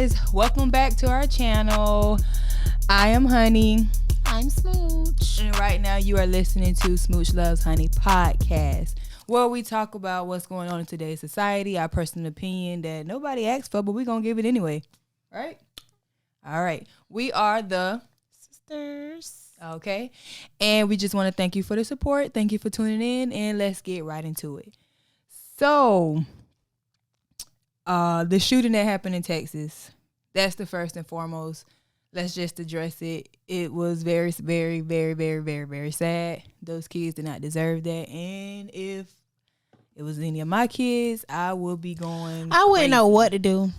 guys, welcome back to our channel. I am Honey. I'm Smooch. And right now you are listening to Smooch Loves Honey podcast, where we talk about what's going on in today's society, our personal opinion that nobody asked for, but we're going to give it anyway. Right? All right. We are the Sisters. Okay. And we just want to thank you for the support. Thank you for tuning in, and let's get right into it. So, the shooting that happened in Texas, that's the first and foremost. Let's just address it. It was very, very, very, very, very, very sad. Those kids did not deserve that. And if it was any of my kids, I would be going I wouldn't crazy. know what to do.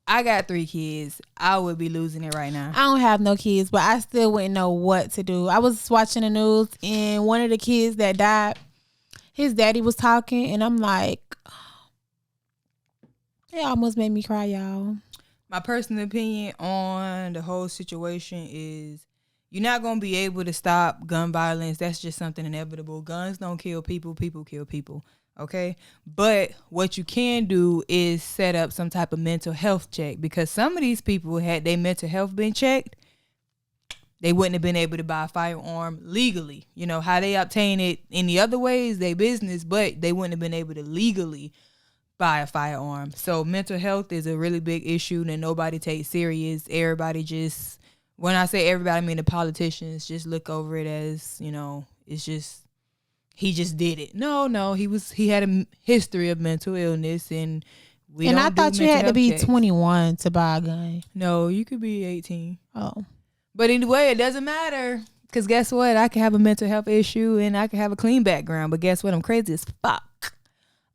I got 3 kids. I would be losing it right now. I don't have no kids, but I still wouldn't know what to do. I was watching the news, and one of the kids that died, his daddy was talking, and I'm like, it almost made me cry, y'all. My personal opinion on the whole situation is you're not going to be able to stop gun violence. That's just something inevitable. Guns don't kill people. People kill people. Okay? But what you can do is set up some type of mental health check, because some of these people, had their mental health been checked, they wouldn't have been able to buy a firearm legally. You know, how they obtain it in the other ways, they business, but they wouldn't have been able to legally buy a firearm. So mental health is a really big issue that nobody takes serious. Everybody just, when I say everybody, I mean the politicians, just look over it as, you know, it's just, he just did it. No, he had a history of mental illness, and I thought you had to be 21 to buy a gun. No, you could be 18. Oh. But anyway, it doesn't matter, because guess what? I could have a mental health issue and I could have a clean background, but guess what? I'm crazy as fuck.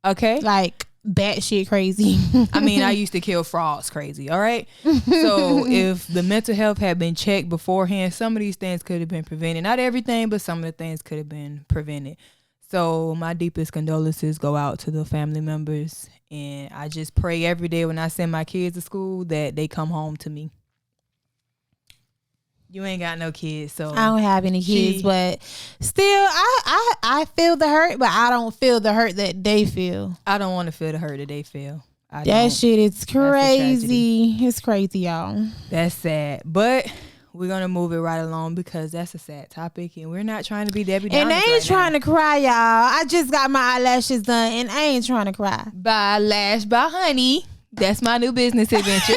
Okay? Like, batshit crazy. I mean, I used to kill frogs crazy, all right? So if the mental health had been checked beforehand, some of these things could have been prevented. Not everything, but some of the things could have been prevented. So my deepest condolences go out to the family members. And I just pray every day when I send my kids to school that they come home to me. You ain't got no kids, so I don't have any kids, but still, I feel the hurt, but I don't feel the hurt that they feel. I don't want to feel the hurt that they feel. That shit is crazy. It's crazy, y'all. That's sad, but we're gonna move it right along because that's a sad topic, and we're not trying to be Debbie Downers. And I ain't trying to cry, y'all. I just got my eyelashes done, and I ain't trying to cry. By Lash by Honey. That's my new business adventure.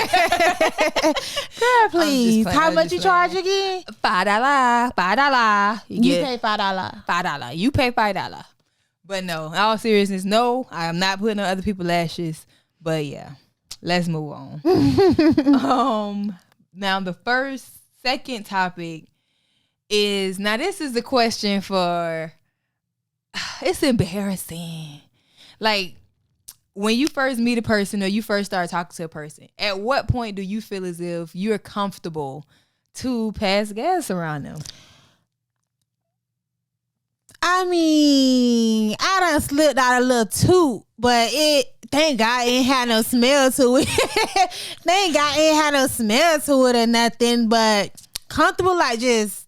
Girl, please. How much you charge again? $5. You pay $5. $5. You pay $5. But no, in all seriousness, no, I am not putting on other people's lashes. But yeah, let's move on. Now the second topic is, now this is the question for, it's embarrassing. Like, when you first meet a person or you first start talking to a person, at what point do you feel as if you're comfortable to pass gas around them? I mean, I done slipped out a little toot, but thank God, ain't had no smell to it. Thank God, ain't had no smell to it or nothing, but comfortable, like just,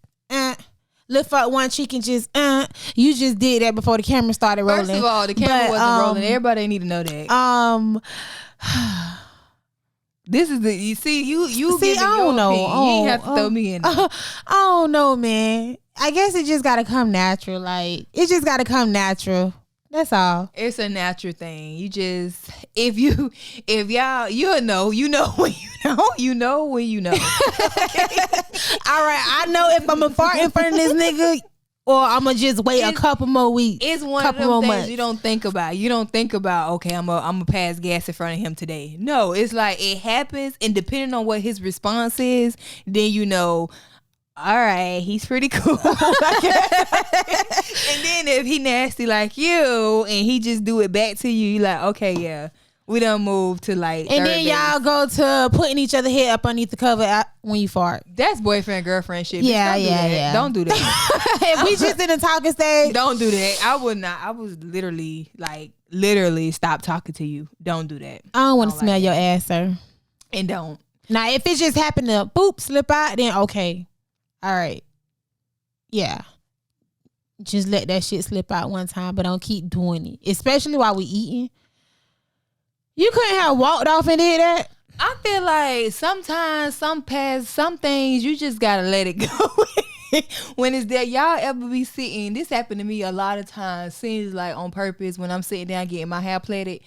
lift up one cheek and just, you just did that before the camera started rolling. First of all, the camera wasn't rolling. Everybody need to know that. This is you see, you see, I don't know. You ain't have to throw me in there. I don't know, man. I guess it just gotta come natural. Like, it just gotta come natural. That's all. It's a natural thing. You just, if y'all, you'll know, you know when you know when you know. All right, I know if I'm a fart in front of this nigga, or I'm gonna just wait a couple more weeks. It's one of them things months. You don't think about. You don't think about, okay, I'm gonna pass gas in front of him today. No, it's like it happens, and depending on what his response is, then you know, all right, he's pretty cool. And then if he nasty like you and he just do it back to you, you're like, okay, yeah, we done moved to like. And then y'all go to putting each other head up underneath the cover when you fart. That's boyfriend girlfriend shit. Yeah. Don't do that. If we just in the talking stage, don't do that. I would not. I was literally stop talking to you. Don't do that. I don't want to smell your ass, sir. And don't. Now, if it just happened to slip out, then okay. All right. Yeah. Just let that shit slip out one time, but don't keep doing it. Especially while we eating. You couldn't have walked off and did that? I feel like sometimes some things you just gotta let it go. When it's there, y'all ever be sitting? This happened to me a lot of times. Seems like on purpose when I'm sitting down getting my hair plaited,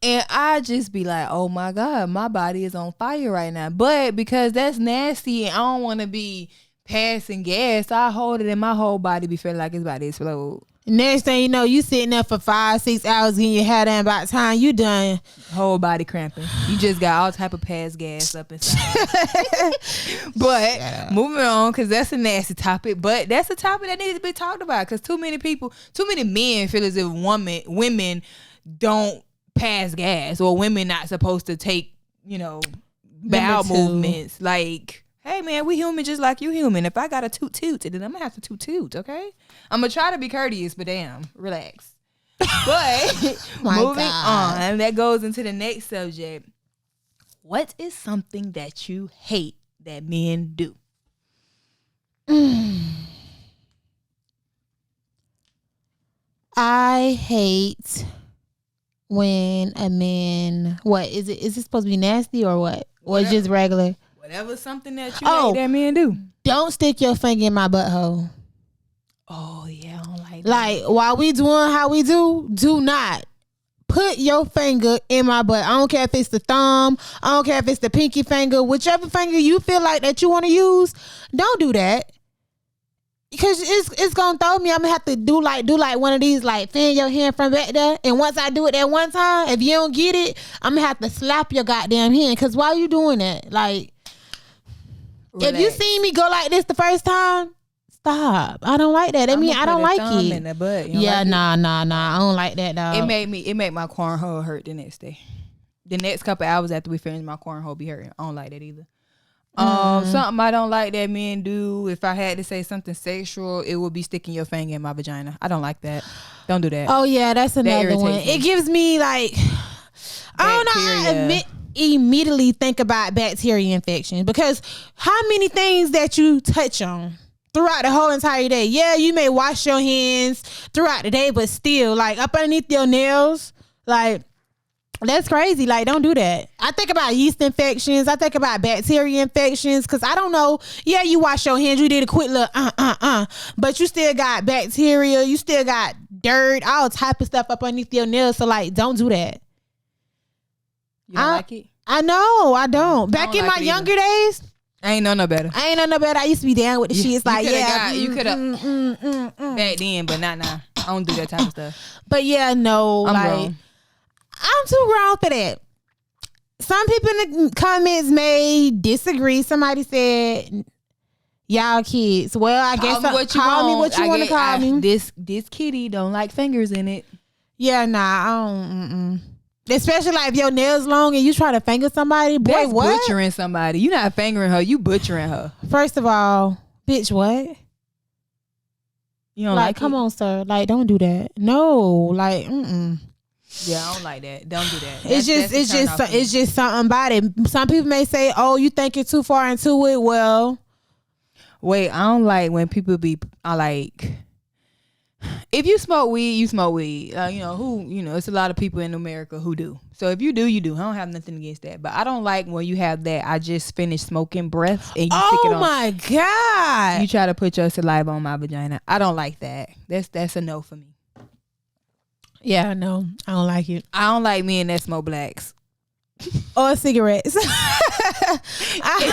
and I just be like, "Oh my God, my body is on fire right now." But because that's nasty, and I don't want to be passing gas, I hold it, and my whole body be feeling like it's about to explode. Next thing you know, you sitting there for 5-6 hours getting your hair done. By the time you done, Whole body cramping. You just got all type of pass gas up inside. But moving on, because that's a nasty topic. But that's a topic that needs to be talked about, because too many men feel as if women don't pass gas, or women not supposed to take, bowel movements. Like, hey man, we human just like you human. If I got a toot, then I'm gonna have to toot, okay? I'm gonna try to be courteous, but damn, relax. But moving on, that goes into the next subject. What is something that you hate that men do? I hate when a man, what is it? Is it supposed to be nasty or what? Or it's just regular? Whatever, something that you hate that men do. Don't stick your finger in my butthole. Oh yeah, I don't like that. Like, while we doing how we do not put your finger in my butt. I don't care if it's the thumb. I don't care if it's the pinky finger. Whichever finger you feel like that you want to use, don't do that. Because it's gonna throw me. I'm gonna have to do like one of these, like fan your hand from back there. And once I do it that one time, if you don't get it, I'm gonna have to slap your goddamn hand. Because why you doing that? Like, relax. If you see me go like this the first time, stop. I don't like that. I mean, I don't like it. In the butt. Yeah, nah. I don't like that, dog. It made my cornhole hurt the next day. The next couple hours after we finished, my cornhole be hurting. I don't like that either. Something I don't like that men do. If I had to say something sexual, it would be sticking your finger in my vagina. I don't like that. Don't do that. Oh yeah, that's another one. It gives me like, I don't know. I immediately think about bacteria infections, because how many things that you touch on throughout the whole entire day? Yeah, you may wash your hands throughout the day, but still, like, up underneath your nails, like, that's crazy. Like, don't do that. I think about yeast infections. I think about bacteria infections, because I don't know. Yeah, you wash your hands. You did a quick little but you still got bacteria. You still got dirt, all type of stuff up underneath your nails. So, like, don't do that. You don't like it? I know. I don't. Back in my younger days, I ain't know no better. I used to be down with the shit. It's like, you could have back then, but not now. I don't do that type of stuff. But yeah, no, I'm too grown for that. Some people in the comments may disagree. Somebody said, y'all kids. Well, I guess call me what you want to call me. This kitty don't like fingers in it. Yeah, nah, I don't. Especially like if your nails long and you try to finger somebody. Boy, that's what? Butchering somebody. You not fingering her. You butchering her. First of all, bitch, what? You don't like come on, sir. Like, don't do that. No, like, Yeah, I don't like that. Don't do that. It's just something about it. Some people may say, "Oh, you think you're too far into it." Well, wait, I don't like when people if you smoke weed, you smoke weed. It's a lot of people in America who do. So if you do, you do. I don't have nothing against that. But I don't like when you have that I just finished smoking breath and you stick it on. Oh my God. You try to put your saliva on my vagina. I don't like that. That's a no for me. Yeah, no, I don't like it. I don't like men that smoke blacks. Or cigarettes. It's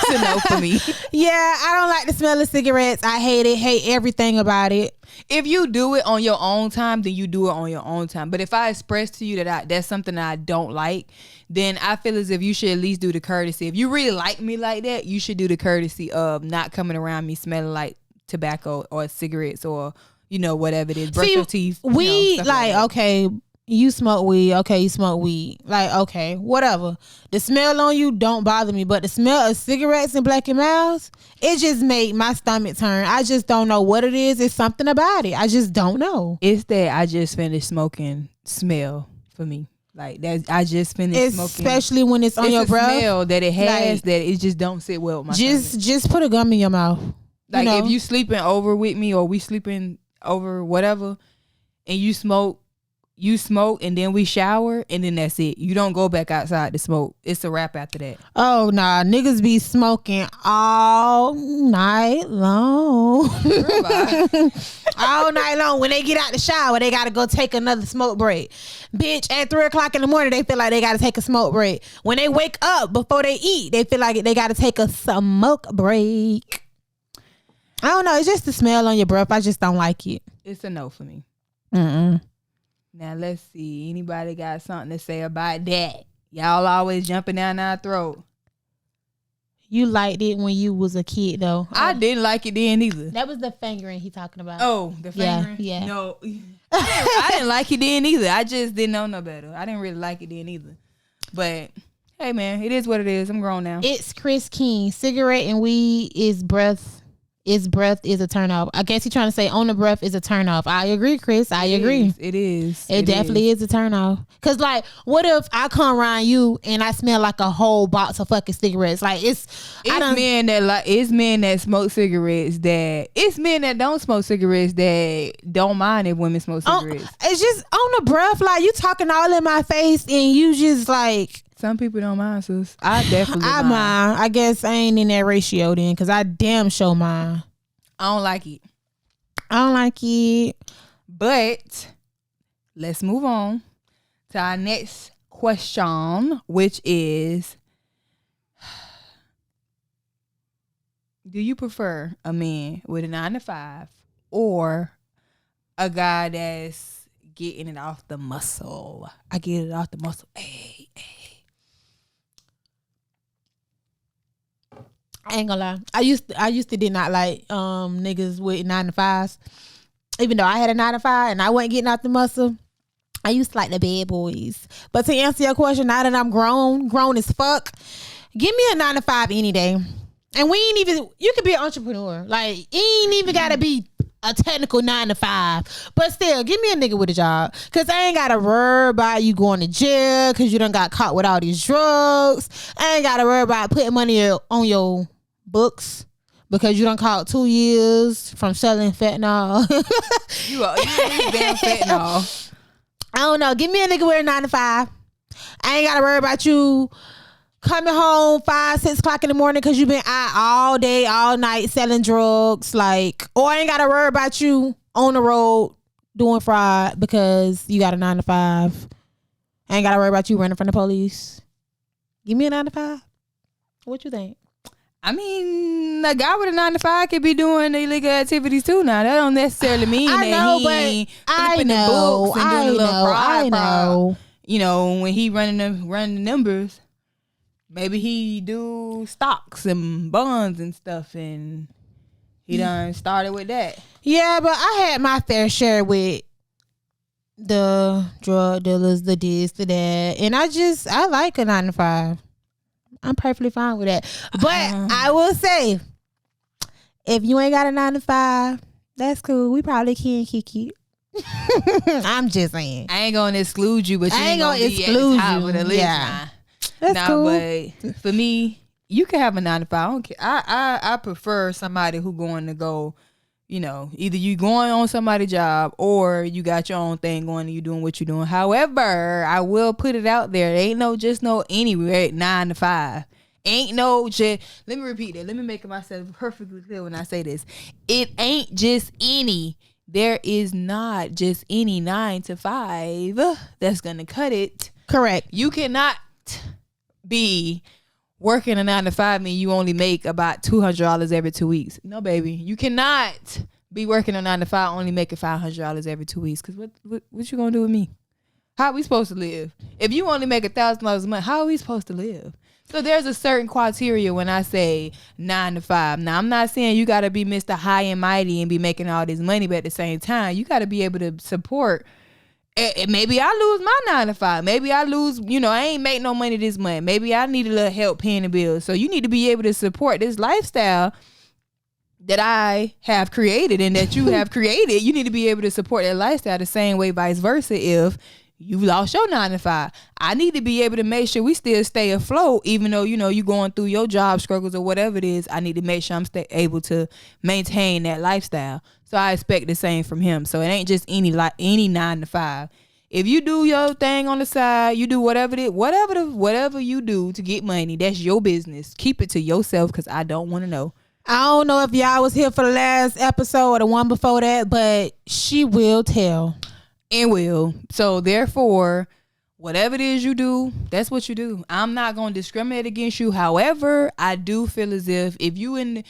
a no for me. Yeah, I don't like the smell of cigarettes. I hate it. Hate everything about it. If you do it on your own time, then you do it on your own time. But if I express to you that that's something that I don't like, then I feel as if you should at least do the courtesy. If you really like me like that, you should do the courtesy of not coming around me smelling like tobacco or cigarettes or whatever it is. Brush your teeth. We okay. You smoke weed. Okay, you smoke weed. Like, okay, whatever. The smell on you don't bother me, but the smell of cigarettes and Black & Milds, it just made my stomach turn. I just don't know what it is. It's something about it. I just don't know. It's that I just finished smoking smell for me. Like that, I just finished smoking. Especially when it's on your breath. Smell that it has that it just don't sit well with my stomach. Just put a gum in your mouth. Like if you sleeping over with me or we sleeping over whatever, and you smoke. you smoke and then we shower and then that's it. You don't go back outside to smoke. It's a wrap after that. Oh nah, niggas be smoking all night long. All night long. When they get out the shower, they gotta go take another smoke break. Bitch, at 3:00 in the morning, they feel like they gotta take a smoke break. When they wake up before they eat, they feel like they gotta take a smoke break. I don't know. It's just the smell on your breath. I just don't like it. It's a no for me. Mm-mm. Now let's see. Anybody got something to say about that? Y'all always jumping down our throat. You liked it when you was a kid, though. I didn't like it then either. That was the fingering he talking about. Oh, the fingering? Yeah. No. I didn't like it then either. I just didn't know no better. I didn't really like it then either. But, hey, man, it is what it is. I'm grown now. It's Chris King. Cigarette and weed is breath. Breath is a turn off. I guess he's trying to say on the breath is a turn off. I agree, Chris. I agree. It is. It definitely is a turn off. Cause like, what if I come around you and I smell like a whole box of fucking cigarettes? Like it's men that smoke cigarettes it's men that don't smoke cigarettes that don't mind if women smoke cigarettes. It's just on the breath. Like you talking all in my face and you just like. Some people don't mind, sis. I definitely mind. I guess I ain't in that ratio then, because I damn sure mind. I don't like it. But let's move on to our next question, which is, do you prefer a man with a 9-to-5 or a guy that's getting it off the muscle? I get it off the muscle. Hey. I ain't gonna lie. I used to did not like niggas with 9-to-5s. Even though I had a 9-to-5 and I wasn't getting out the muscle, I used to like the bad boys. But to answer your question, now that I'm grown as fuck, give me a 9-to-5 any day. And we ain't even. You could be an entrepreneur. Like it ain't even gotta be a technical 9-to-5. But still, give me a nigga with a job. Cause I ain't gotta worry about you going to jail cause you done got caught with all these drugs. I ain't gotta worry about putting money on your books because you done caught 2 years from selling fentanyl. you damn fentanyl. I don't know. Give me a nigga with a 9-to-5. I ain't gotta worry about you coming home 5-6 o'clock in the morning because you been out all day, all night selling drugs. Like, or I ain't gotta worry about you on the road doing fraud because you got a 9-to-5. I ain't gotta worry about you running from the police. Give me a 9-to-5. What you think? I mean, a guy with a 9-to-5 could be doing illegal activities too. Now that don't necessarily mean that he ain't flipping the books and doing a little fraud. You know, when he running the numbers, maybe he do stocks and bonds and stuff, and he done started with that. Yeah, but I had my fair share with the drug dealers, the this, the that, and I like a 9-to-5. I'm perfectly fine with that. But I will say, if you ain't got a 9-to-5, that's cool. We probably can kick you. I'm just saying. I ain't gonna exclude you, but you ain't gonna exclude you of the list. Yeah. That's cool. But for me, you can have a 9-to-5. I don't care. I prefer somebody who going to go, you know, either you going on somebody's job or you got your own thing going and you doing what you doing. However, I will put it out there. There ain't no anywhere 9-to-5. Ain't no just, let me repeat that. Let me make myself perfectly clear when I say this. It ain't just any. There is not just any 9-to-5 that's going to cut it. Correct. You cannot be working a 9-to-5 mean you only make about $200 every 2 weeks. No, baby. You cannot be working a 9-to-5 only making $500 every 2 weeks. Cause what you gonna do with me? How are we supposed to live? If you only make $1,000 a month, how are we supposed to live? So there's a certain criteria when I say 9-to-5. Now I'm not saying you gotta be Mr. High and Mighty and be making all this money, but at the same time, you gotta be able to support. Maybe I lose my 9-to-5. Maybe I lose, I ain't make no money this month. Maybe I need a little help paying the bills. So you need to be able to support this lifestyle that I have created and that you have created. You need to be able to support that lifestyle the same way, vice versa. If you lost your 9-to-5, I need to be able to make sure we still stay afloat, even though, you going through your job struggles or whatever it is. I need to make sure I'm able to maintain that lifestyle. So I expect the same from him. So it ain't just any 9-to-5. If you do your thing on the side, you do whatever you do to get money, that's your business. Keep it to yourself because I don't want to know. I don't know if y'all was here for the last episode or the one before that, but she will tell. And will. So therefore, whatever it is you do, that's what you do. I'm not going to discriminate against you. However, I do feel as if you in,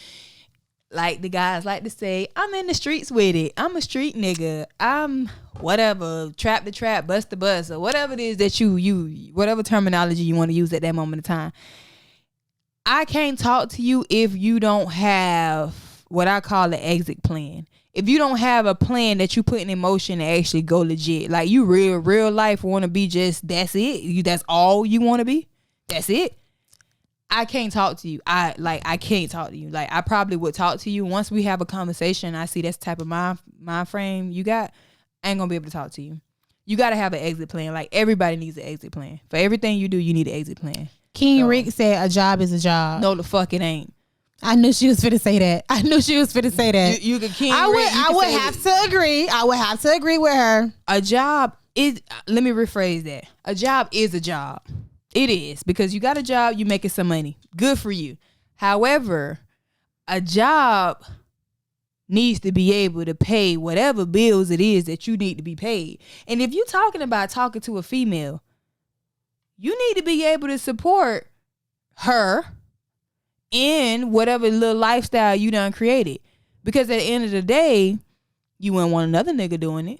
like the guys like to say, I'm in the streets with it. I'm a street nigga. I'm whatever, trap the trap, bust the bust, or whatever it is that you whatever terminology you want to use at that moment of time. I can't talk to you if you don't have what I call an exit plan. If you don't have a plan that you put in motion to actually go legit, like you real life want to be just, that's it. That's all you want to be. That's it. I can't talk to you. I can't talk to you. Like I probably would talk to you once we have a conversation. I see that's the type of mind frame you got. I ain't gonna be able to talk to you. You got to have an exit plan. Like everybody needs an exit plan. For everything you do, you need an exit plan. King Rick said a job is a job. No, the fuck it ain't. I knew she was finna say that. You could King I Rick, would have to agree. I would have to agree with her. A job is, let me rephrase that. A job is a job. It is, because you got a job, you making some money. Good for you. However, a job needs to be able to pay whatever bills it is that you need to be paid. And if you're talking to a female, you need to be able to support her in whatever little lifestyle you done created. Because at the end of the day, you wouldn't want another nigga doing it.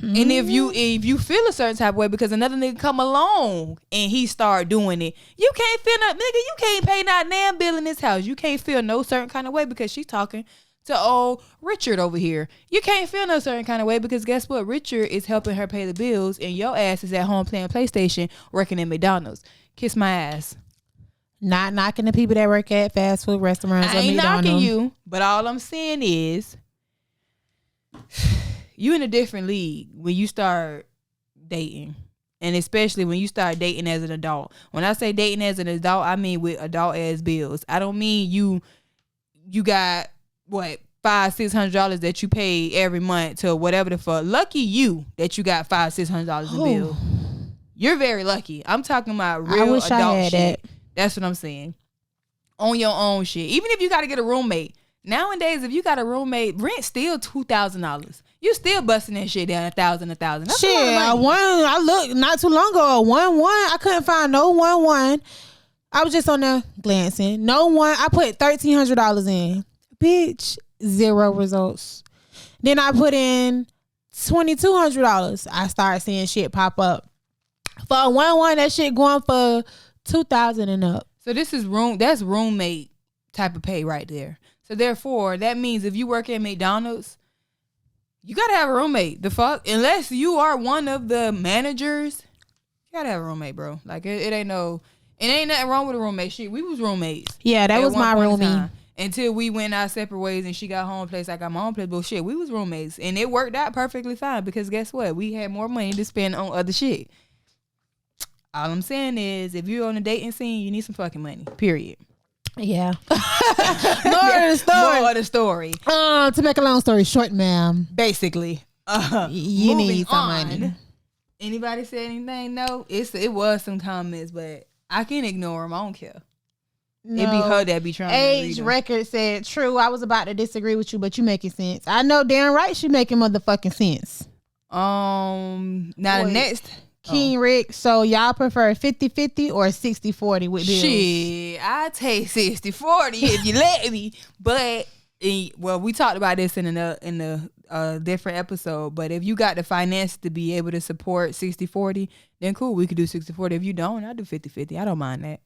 And if you feel a certain type of way because another nigga come along and he start doing it, you can't feel nigga, you can't pay not damn bill in this house. You can't feel no certain kind of way because she's talking to old Richard over here. You can't feel no certain kind of way because guess what? Richard is helping her pay the bills and your ass is at home playing PlayStation, working at McDonald's. Kiss my ass. Not knocking the people that work at fast food restaurants. I ain't knocking you, but all I'm saying is you in a different league when you start dating. And especially when you start dating as an adult. When I say dating as an adult, I mean with adult ass bills. I don't mean you got what $500-$600 that you pay every month to whatever the fuck. Lucky you that you got $500-$600 in bills. You're very lucky. I'm talking about real adult shit. That's what I'm saying. On your own shit. Even if you got to get a roommate. Nowadays, if you got a roommate, rent still $2,000. You still busting that shit down $1,000. That's shit, I looked not too long ago. 1-1. I couldn't find no 1-1. I was just on there glancing. No one. I put $1,300 in. Bitch, 0 results. Then I put in $2,200. I started seeing shit pop up. For a 1-1, that shit going for $2,000 and up. So this is that's roommate type of pay right there. So therefore, that means if you work at McDonald's, you gotta have a roommate. The fuck, unless you are one of the managers, you gotta have a roommate, bro. Like it ain't nothing wrong with a roommate. Shit, we was roommates. Yeah, that was my roomie. Until we went our separate ways and she got home place, I got my own place. But shit, we was roommates and it worked out perfectly fine because guess what? We had more money to spend on other shit. All I'm saying is, if you're on the dating scene, you need some fucking money. Period. Yeah. More of the story. To make a long story short, ma'am. Basically. You need some money. Anybody say anything? No. It was some comments, but I can ignore them. I don't care. No. It be her that be trying Age to record said, true, I was about to disagree with you, but you making sense. I know damn right she making motherfucking sense. Now the next... King Rick, so y'all prefer 50-50 or 60-40 with bills? Shit, I take 60-40 if you let me. But well, we talked about this in a different episode. But if you got the finance to be able to support 60-40, then cool, we could do 60-40. If you don't, I'll do 50-50. I don't mind that.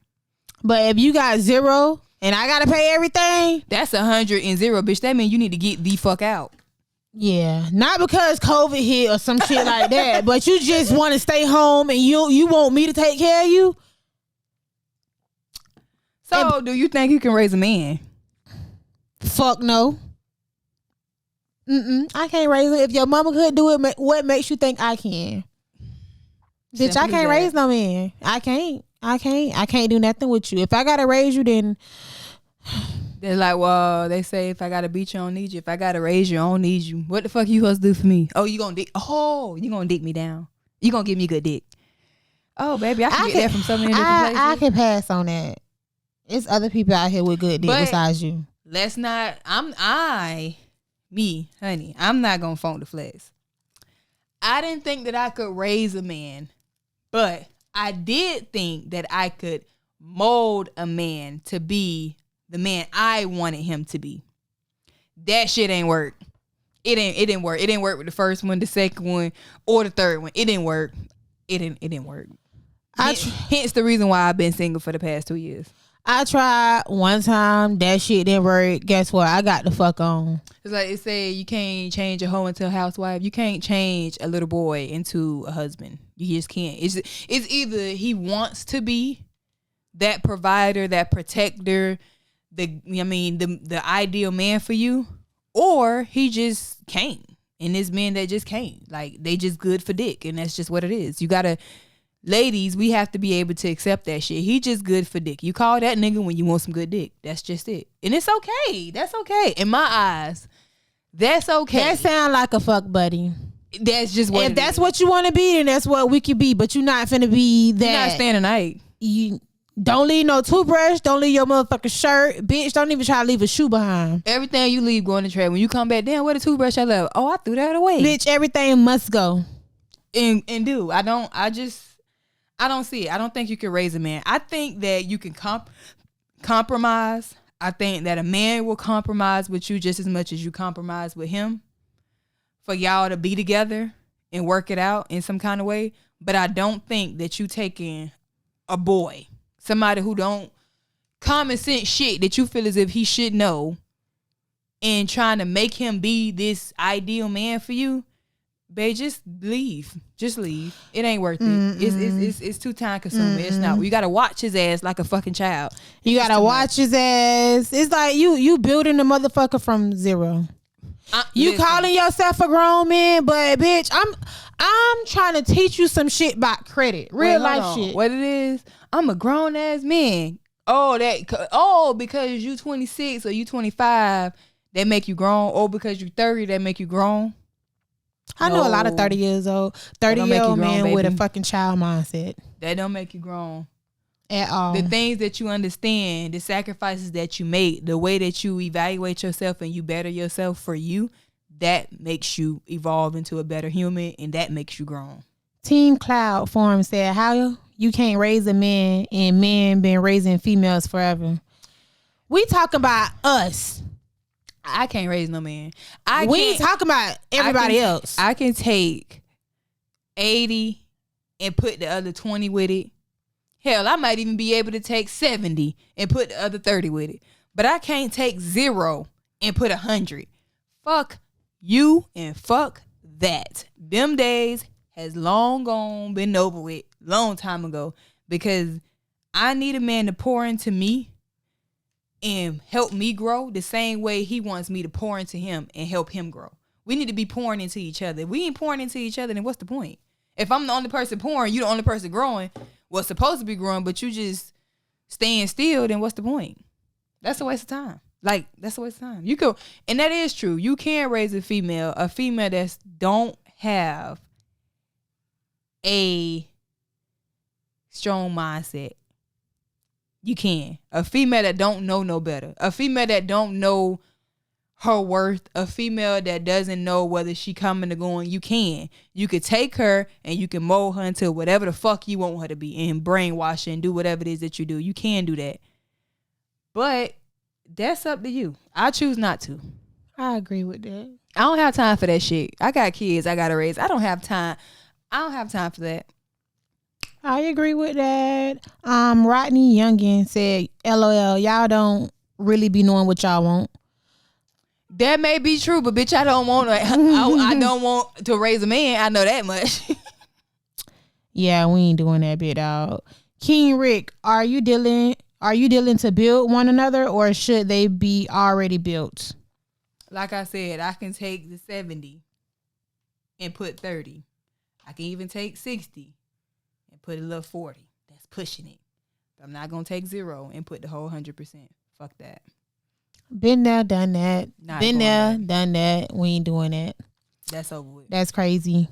But if you got 0 and I gotta pay everything, that's 100 and 0, bitch. That means you need to get the fuck out. Yeah, not because COVID hit or some shit like that, but you just want to stay home and you want me to take care of you. So, do you think you can raise a man? Fuck no. I can't raise it. If your mama could do it, what makes you think I can? Bitch, I can't raise no man. I can't do nothing with you. If I gotta raise you, then They're like, well, they say if I gotta beat you, I don't need you. If I gotta raise you, I don't need you. What the fuck you supposed to do for me? Oh, you gonna dick me down. You gonna give me good dick. Oh, baby, I can get that from so many different places. I can pass on that. It's other people out here with good dick besides you. Let's not. Me, honey. I'm not gonna phone the flex. I didn't think that I could raise a man, but I did think that I could mold a man to be the man I wanted him to be. That shit ain't work. It didn't work. It didn't work with the first one, the second one, or the third one. It didn't work. It didn't work. Hence the reason why I've been single for the past 2 years. I tried one time. That shit didn't work. Guess what? I got the fuck on. It's like it say you can't change a hoe into a housewife. You can't change a little boy into a husband. You just can't. It's either he wants to be that provider, that protector, the ideal man for you, or he just can't. And there's men that just can't. Like, they just good for dick, and that's just what it is. You gotta, ladies, we have to be able to accept that shit. He just good for dick. You call that nigga when you want some good dick. That's just it. And it's okay. That's okay. In my eyes, that's okay. That sound like a fuck buddy. That's just what if that's what you want to be, then that's what we could be. But you're not finna be that. You're not staying the night. You don't leave no toothbrush. Don't leave your motherfucking shirt. Bitch, don't even try to leave a shoe behind. Everything you leave going to trade. When you come back, damn, where the toothbrush I left? Oh, I threw that away. Bitch, everything must go. And I don't see it. I don't think you can raise a man. I think that you can compromise. I think that a man will compromise with you just as much as you compromise with him for y'all to be together and work it out in some kind of way. But I don't think that you taking a boy, somebody who don't common sense shit that you feel as if he should know, and trying to make him be this ideal man for you. Babe, just leave. Just leave. It ain't worth it. It's too time consuming. It's not. You gotta watch his ass like a fucking child. You gotta watch his ass. It's like you building the motherfucker from zero. You calling yourself a grown man, but bitch, I'm trying to teach you some shit about credit, real life shit. What it is? I'm a grown ass man. Because you 26 or you 25, that make you grown. Or because you 30, that make you grown. I know a lot of 30-year-old men baby. with a fucking child mindset. That don't make you grown at all. The things that you understand, the sacrifices that you make, the way that you evaluate yourself and you better yourself for you, that makes you evolve into a better human, and that makes you grown. Team Cloud Forum said, how you can't raise a man and men been raising females forever. We talking about us. I can't raise no man. We ain't talking about everybody else. I can take 80 and put the other 20 with it. Hell, I might even be able to take 70 and put the other 30 with it. But I can't take 0 and put 100. Fuck you and fuck that. Them days has long gone, been over with, long time ago. Because I need a man to pour into me and help me grow the same way he wants me to pour into him and help him grow. We need to be pouring into each other. If we ain't pouring into each other, then what's the point? If I'm the only person pouring, you the only person growing, what's supposed to be growing, but you just staying still, then what's the point? That's a waste of time. Like, that's a waste of time. You could, and that is true. You can raise a female that don't have a strong mindset. You can. A female that don't know no better. A female that don't know her worth. A female that doesn't know whether she coming or going. You can. You could take her and you can mold her into whatever the fuck you want her to be and brainwash her and do whatever it is that you do. You can do that. But that's up to you. I choose not to. I agree with that. I don't have time for that shit. I got kids I gotta raise. I don't have time for that. I agree with that. Rodney Youngin said, LOL, y'all don't really be knowing what y'all want. That may be true, but bitch, I don't want I don't want to raise a man. I know that much. Yeah, we ain't doing that bit, dog. King Rick, are you dealing to build one another, or should they be already built? Like I said, I can take the 70 and put 30. I can even take 60 and put a little 40. That's pushing it. But I'm not going to take 0 and put the whole 100%. Fuck that. Been there, done that. Not Been going there, back. done that. We ain't doing that. That's over with. That's crazy.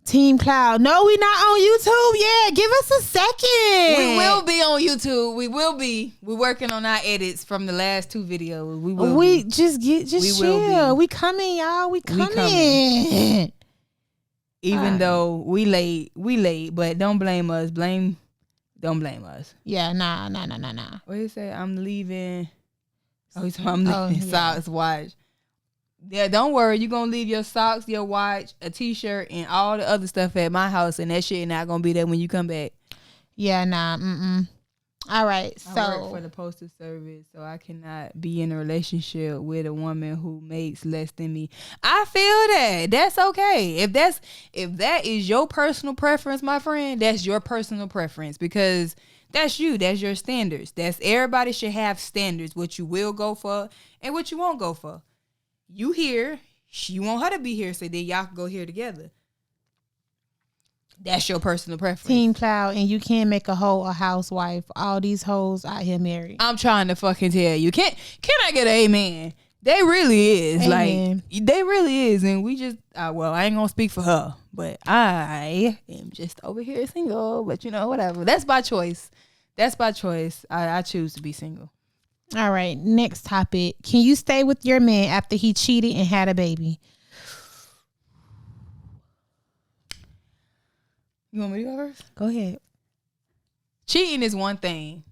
Team Cloud. No, we not on YouTube. Yeah, give us a second. We will be on YouTube. We will be. We're working on our edits from the last 2 videos. We will. We be. just chill. We coming, y'all. We coming. Even though we late, but don't blame us. Don't blame us. Yeah, nah. What do you say? I'm leaving. Oh, he's I'm leaving socks, watch. Yeah, don't worry. You're going to leave your socks, your watch, a t-shirt, and all the other stuff at my house, and that shit not going to be there when you come back. Yeah, nah. All right, so. I work for the postal service, so I cannot be in a relationship with a woman who makes less than me. I feel that. That's okay. If that is your personal preference, my friend, that's your personal preference, because that's you. That's your standards. Everybody should have standards, what you will go for and what you won't go for. You here, you want her to be here, so then y'all can go here together. That's your personal preference. Team Cloud, and you can't make a hoe a housewife. All these hoes out here married. I'm trying to fucking tell you. Can I get an amen? They really is. Amen. Like, they really is. And we just, well, I ain't gonna speak for her, but I am just over here single. But whatever. That's by choice. I choose to be single. All right, next topic. Can you stay with your man after he cheated and had a baby? You want me to go first? Go ahead. Cheating is one thing.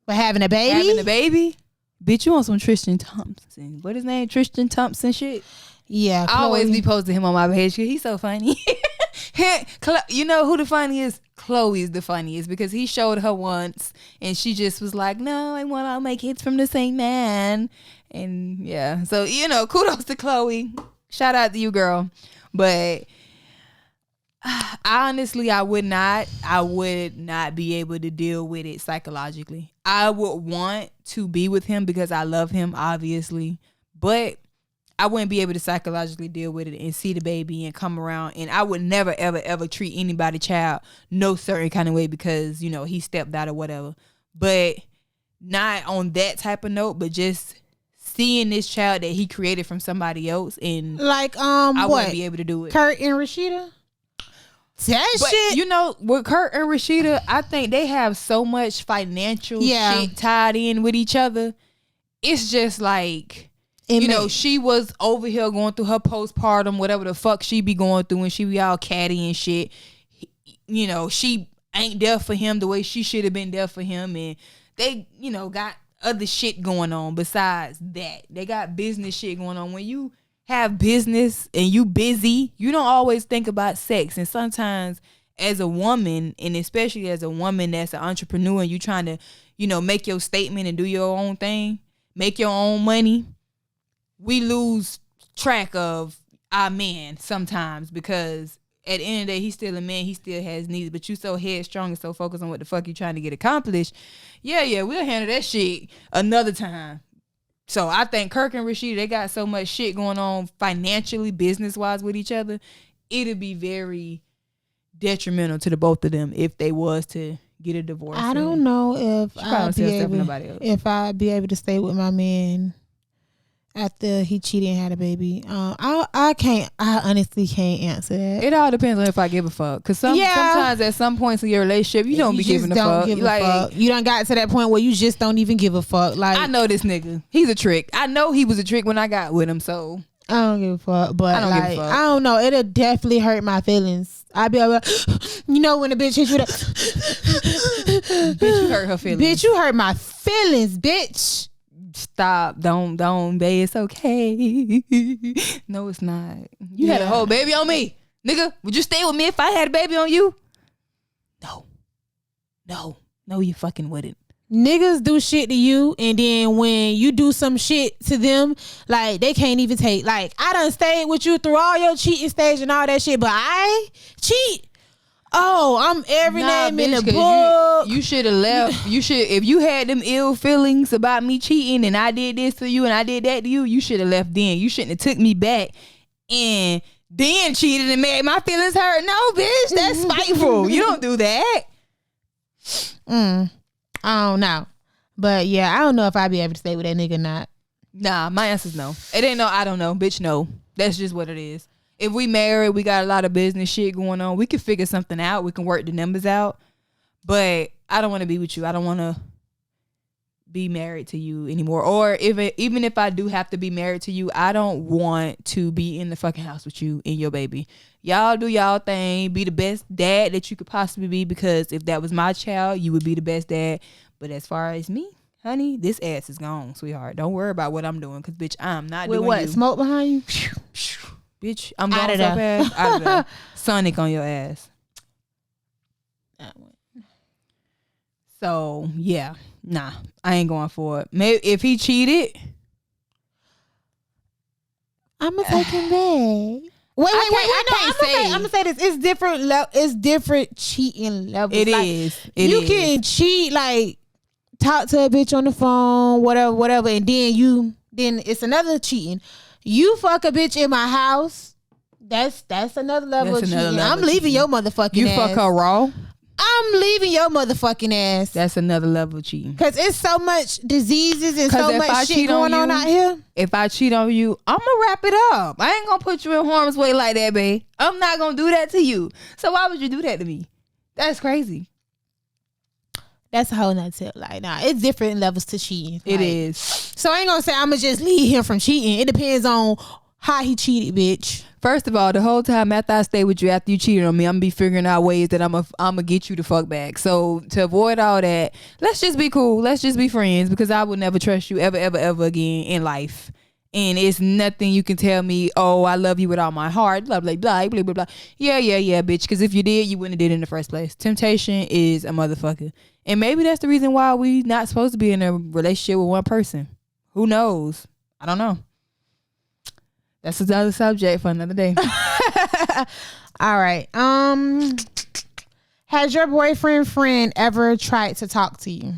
But having a baby? Bitch, you on some Tristan Thompson. What his name? Tristan Thompson shit? Yeah. I always be posting him on my page because he's so funny. You know who the funniest? Chloe's the funniest, because he showed her once and she just was like, no, I want all my kids from the same man. And yeah, so kudos to Chloe. Shout out to you, girl. But honestly, I would not be able to deal with it psychologically. I would want to be with him because I love him, obviously, but I wouldn't be able to psychologically deal with it and see the baby and come around. And I would never, ever, ever treat anybody child no certain kind of way because, he stepped out or whatever. But not on that type of note, but just seeing this child that he created from somebody else, and like I wouldn't be able to do it. Kurt and Rashida? Shit. With Kurt and Rashida, I think they have so much financial shit tied in with each other. It's just like, she was over here going through her postpartum, whatever the fuck she be going through, and she be all catty and shit. She ain't there for him the way she should have been there for him, and they, got other shit going on besides that. They got business shit going on. When you have business and you busy, you don't always think about sex. And sometimes as a woman, and especially as a woman that's an entrepreneur, and you trying to, make your statement and do your own thing, make your own money, we lose track of our man sometimes, because at the end of the day, he's still a man. He still has needs, but you so headstrong and so focused on what the fuck you trying to get accomplished. Yeah, we'll handle that shit another time. So I think Kirk and Rashida, they got so much shit going on financially, business-wise with each other. It'll be very detrimental to the both of them if they was to get a divorce. I don't know if I'd be able to stay with my man after he cheated and had a baby. I honestly can't answer that. It all depends on if I give a fuck. Because sometimes at some points in your relationship, you don't be giving a fuck. You done got to that point where you just don't even give a fuck. Like, I know this nigga. He's a trick. I know he was a trick when I got with him, so I don't give a fuck. But I don't know. It'll definitely hurt my feelings. I'd be like, when a bitch hits you with a bitch, you hurt her feelings. Bitch, you hurt my feelings, bitch. Stop. Don't, babe. It's okay. No, it's not. You had a whole baby on me. Nigga, would you stay with me if I had a baby on you? No, you fucking wouldn't. Niggas do shit to you, and then when you do some shit to them, like, they can't even take. Like, I done stayed with you through all your cheating stage and all that shit, but I cheat. Oh, I'm every name in the book. You should have left. You should, if you had them ill feelings about me cheating and I did this to you and I did that to you, you should have left then. You shouldn't have took me back and then cheated and made my feelings hurt. No, bitch, that's spiteful. You don't do that. I don't know. But yeah, I don't know if I'd be able to stay with that nigga or not. Nah, my answer's no. It ain't no I don't know. Bitch, no. That's just what it is. If we married, we got a lot of business shit going on. We can figure something out. We can work the numbers out. But I don't want to be with you. I don't want to be married to you anymore. Or even if I do have to be married to you, I don't want to be in the fucking house with you and your baby. Y'all do y'all thing. Be the best dad that you could possibly be, because if that was my child, you would be the best dad. But as far as me, honey, this ass is gone, sweetheart. Don't worry about what I'm doing, because, bitch, I'm not doing what? you. Smoke behind you? Bitch, I'm going so fast. Out of there. Sonic on your ass. So, yeah. Nah, I ain't going for it. Maybe if he cheated, I'm going to take him back. Wait. I'm gonna say this. It's different. It's different cheating levels. It is. You can cheat, like talk to a bitch on the phone, whatever, and then it's another cheating. You fuck a bitch in my house. That's another level of cheating. I'm leaving your motherfucking ass. You fuck her raw? I'm leaving your motherfucking ass. That's another level of cheating. Cause it's so much diseases and so much shit going on out here. If I cheat on you, I'm gonna wrap it up. I ain't gonna put you in harm's way like that, babe. I'm not gonna do that to you. So why would you do that to me? That's crazy. That's a whole nother tip. Like, nah, it's different levels to cheating. It is. So I ain't gonna say I'm gonna just leave him from cheating. It depends on how he cheated, bitch. First of all, the whole time after I stay with you, after you cheated on me, I'm gonna be figuring out ways that I'm gonna get you to fuck back. So to avoid all that, let's just be cool. Let's just be friends, because I would never trust you ever again in life. And it's nothing you can tell me, oh, I love you with all my heart, blah, blah, blah, blah, blah, blah. Yeah, bitch. Because if you did, you wouldn't have did it in the first place. Temptation is a motherfucker. And maybe that's the reason why we not supposed to be in a relationship with one person. Who knows? I don't know. That's another subject for another day. All right. Has your friend ever tried to talk to you?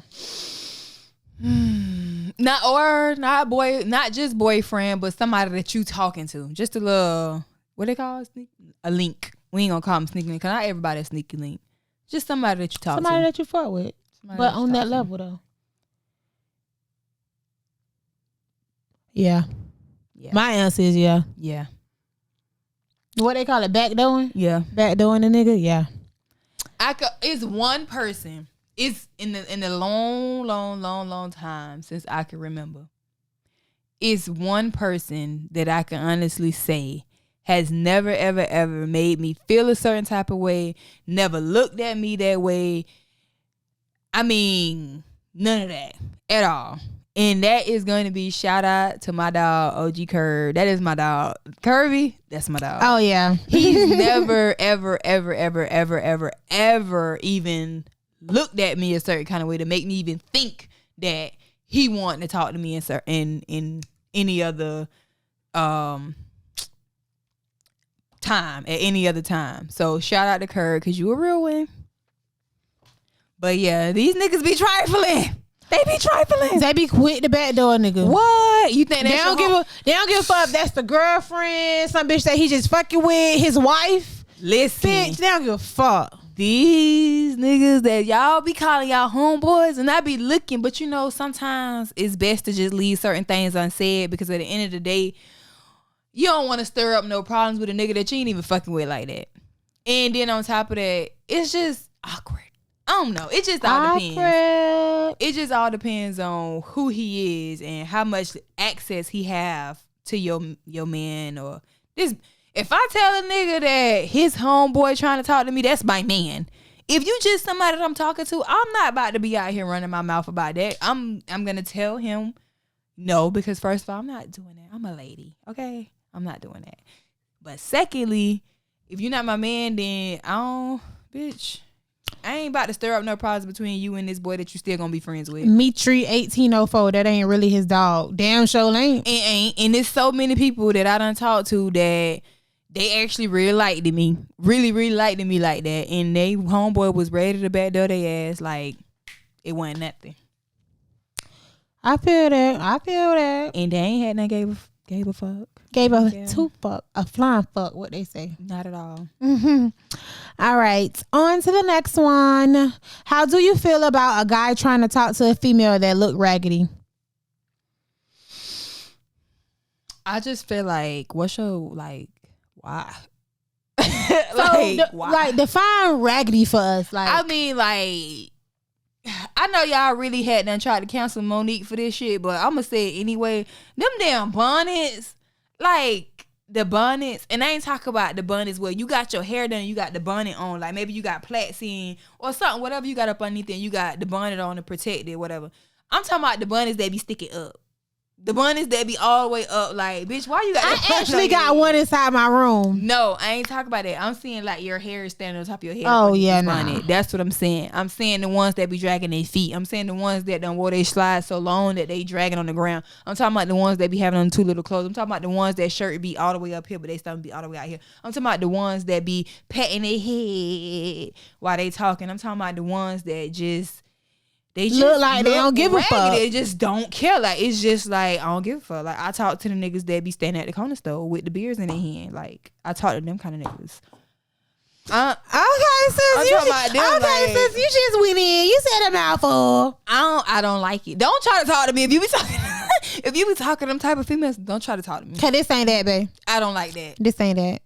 Not just boyfriend, but somebody that you talking to. Just a little, what they call it? A link. We ain't gonna call them sneaky link, because not everybody a sneaky link. Just somebody that you talk to. Somebody that you fuck with. But on that level though. Yeah. My answer is yeah. Yeah. What they call it? Backdooring? Yeah. Backdooring the nigga? Yeah. It's one person. It's in the long time since I can remember. It's one person that I can honestly say has never, ever made me feel a certain type of way, never looked at me that way. I mean, none of that at all. And that is going to be shout out to my dog, OG Curve. That is my dog. Curvy, that's my dog. Oh, yeah. He's never, ever even looked at me a certain kind of way to make me even think that he wanted to talk to me in any other time, at any other time. So shout out to Curve, because you a real one. But yeah, these niggas be trifling. They be trifling. They be quick to backdoor nigga. What? You think they don't give a fuck if that's the girlfriend, some bitch that he just fucking with, his wife. Listen. Bitch, they don't give a fuck. These niggas that y'all be calling y'all homeboys, and I be looking, but you know, sometimes it's best to just leave certain things unsaid, because at the end of the day, you don't want to stir up no problems with a nigga that you ain't even fucking with like that. And then on top of that, it's just awkward. I don't know. It just all depends. It just all depends on who he is and how much access he have to your man or this. If I tell a nigga that his homeboy trying to talk to me, that's my man. If you just somebody that I'm talking to, I'm not about to be out here running my mouth about that. I'm gonna tell him no, because first of all, I'm not doing that. I'm a lady, okay? I'm not doing that. But secondly, if you're not my man, then bitch, I ain't about to stir up no problems between you and this boy that you still gonna be friends with. Mitri 1804, that ain't really his dog. Damn sure ain't. And there's so many people that I done talked to that they actually really liked me. Really liked me like that. And they homeboy was ready to backdoor their ass like it wasn't nothing. I feel that. And they ain't had nothing gave a fuck. Gave a two fuck, a flying fuck, what they say. Not at all. Mm-hmm. All right. On to the next one. How do you feel about a guy trying to talk to a female that look raggedy? I just feel like, what's your, like, why? Why? Like, define raggedy for us. Like, I mean, like, I know y'all really had done tried to cancel Monique for this shit, but I'm gonna say it anyway. Them damn bonnets, like the bonnets, and I ain't talking about the bonnets where you got your hair done, you got the bonnet on, like maybe you got plaits in or something, whatever you got up underneath, and you got the bonnet on to protect it, whatever. I'm talking about the bonnets that be sticking up. The bonnets that be all the way up, like, bitch, why you got that? I actually got one inside my room. No, I ain't talking about that. I'm saying like your hair is standing on top of your head. Oh, yeah, nah. That's what I'm saying. I'm saying the ones that be dragging their feet. I'm saying the ones that done wore they slide so long that they dragging on the ground. I'm talking about the ones that be having on too little clothes. I'm talking about the ones that shirt be all the way up here, but they stomach be all the way out here. I'm talking about the ones that be patting their head while they talking. I'm talking about the ones that just... They just look like they don't give a fuck. They just don't care. Like, it's just like, I don't give a fuck. Like, I talk to the niggas that be standing at the corner store with the beers in their hand. Like, I talk to them kind of niggas. Okay, sis, you just went in. You said a mouthful. I don't like it. Don't try to talk to me. If you be talking if you be talking to them type of females, don't try to talk to me. Cause this ain't that, babe. I don't like that. This ain't that.